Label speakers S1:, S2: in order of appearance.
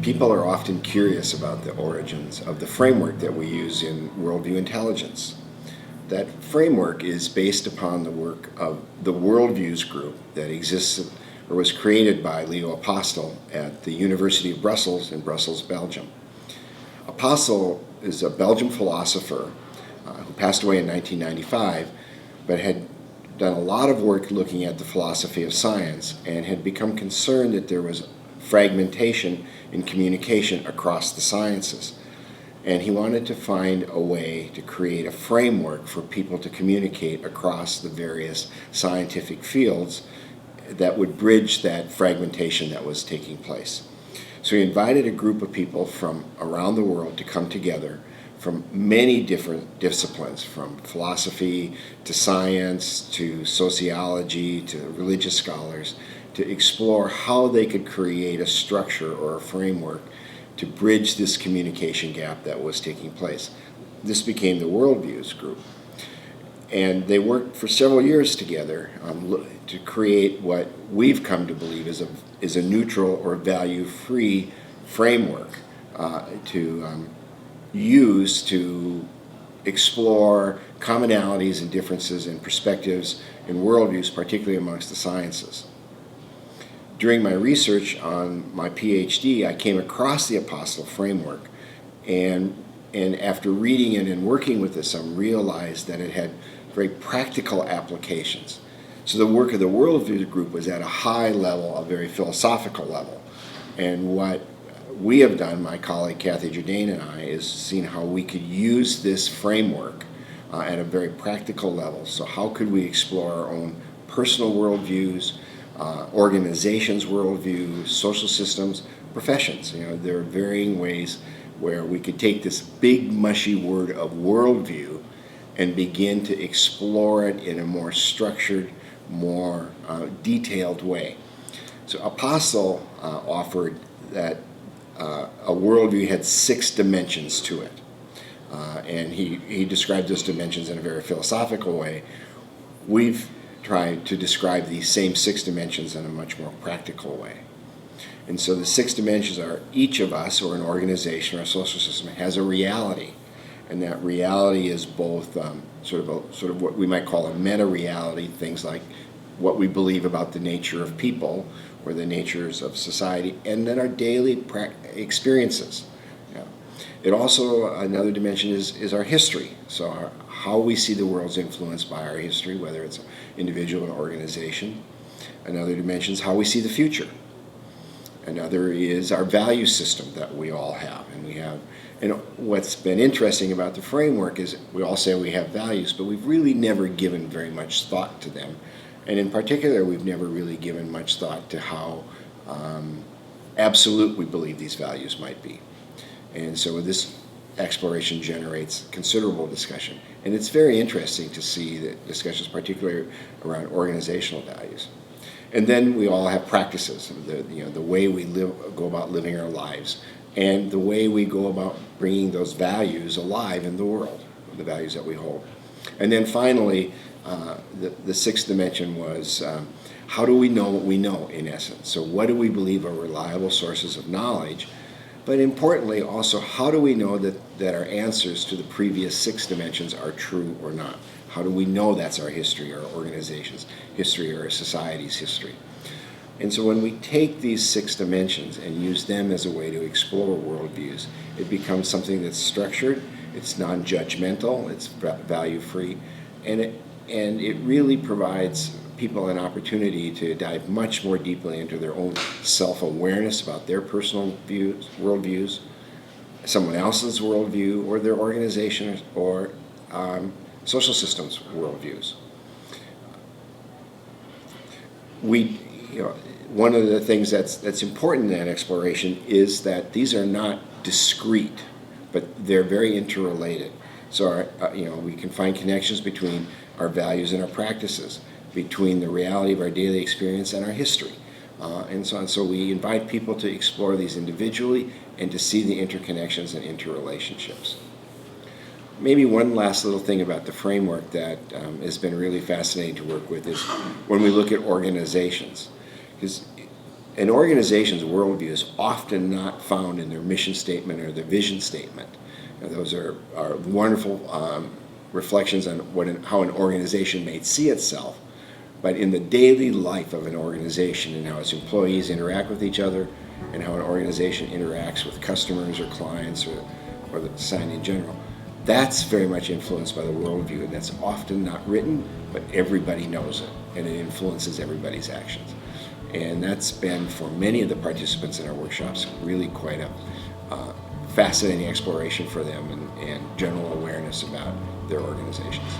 S1: People are often curious about the origins of the framework that we use in Worldview Intelligence. That framework is based upon the work of the Worldviews group that exists or was created by Leo Apostel at the University of Brussels in Brussels, Belgium. Apostel is a Belgian philosopher who passed away in 1995, but had done a lot of work looking at the philosophy of science and had become concerned that there was fragmentation in communication across the sciences. And he wanted to find a way to create a framework for people to communicate across the various scientific fields that would bridge that fragmentation that was taking place. So he invited a group of people from around the world to come together from many different disciplines, from philosophy to science to sociology to religious scholars, to explore how they could create a structure or a framework to bridge this communication gap that was taking place. This became the Worldviews group. And they worked for several years together to create what we've come to believe is a neutral or value-free framework to use to explore commonalities and differences in perspectives and worldviews, particularly amongst the sciences. During my research on my PhD, I came across the Apostel Framework, and after reading it and working with this, I realized that it had very practical applications. So the work of the Worldview group was at a high level, a very philosophical level. And what we have done, my colleague Kathy Jourdain and I, is seen how we could use this framework at a very practical level. So how could we explore our own personal worldviews, organizations' worldviews, social systems, professions? There are varying ways where we could take this big mushy word of worldview and begin to explore it in a more structured, more detailed way. So Apostel offered that a worldview had 6 dimensions to it. And he described those dimensions in a very philosophical way. We've tried to describe these same 6 dimensions in a much more practical way. And so the 6 dimensions are each of us, or an organization or a social system, has a reality. And that reality is both sort of what we might call a meta-reality, things like what we believe about the nature of people or the natures of society, and then our daily experiences. It also, another dimension is our history. So how we see the world is influenced by our history, whether it's an individual or organization. Another dimension is how we see the future. Another is our value system that we all have. And what's been interesting about the framework is we all say we have values, but we've really never given very much thought to them. And in particular, we've never really given much thought to how absolute we believe these values might be. And so this exploration generates considerable discussion. And it's very interesting to see the discussions, particularly around organizational values. And then we all have practices, the way we go about living our lives, and the way we go about bringing those values alive in the world, the values that we hold. And then finally, the 6th dimension was how do we know what we know, in essence? So what do we believe are reliable sources of knowledge? But importantly, also, how do we know that our answers to the previous 6 dimensions are true or not? How do we know that's our history, our organization's history, or our society's history? And so when we take these 6 dimensions and use them as a way to explore worldviews, it becomes something that's structured, it's non-judgmental, it's value-free, and it really provides people an opportunity to dive much more deeply into their own self-awareness about their personal worldviews, someone else's worldview, or their organization or social systems worldviews. One of the things that's important in that exploration is that these are not discrete, but they're very interrelated. So we can find connections between our values and our practices, between the reality of our daily experience and our history, and so on. So we invite people to explore these individually and to see the interconnections and interrelationships. Maybe one last little thing about the framework that has been really fascinating to work with is when we look at organizations. Because An organization's worldview is often not found in their mission statement or their vision statement. Those are wonderful reflections on how an organization may see itself, but in the daily life of an organization and how its employees interact with each other and how an organization interacts with customers or clients or the society in general, that's very much influenced by the worldview, and that's often not written, but everybody knows it, and it influences everybody's actions. And that's been, for many of the participants in our workshops, really quite a fascinating exploration for them and general awareness about their organizations.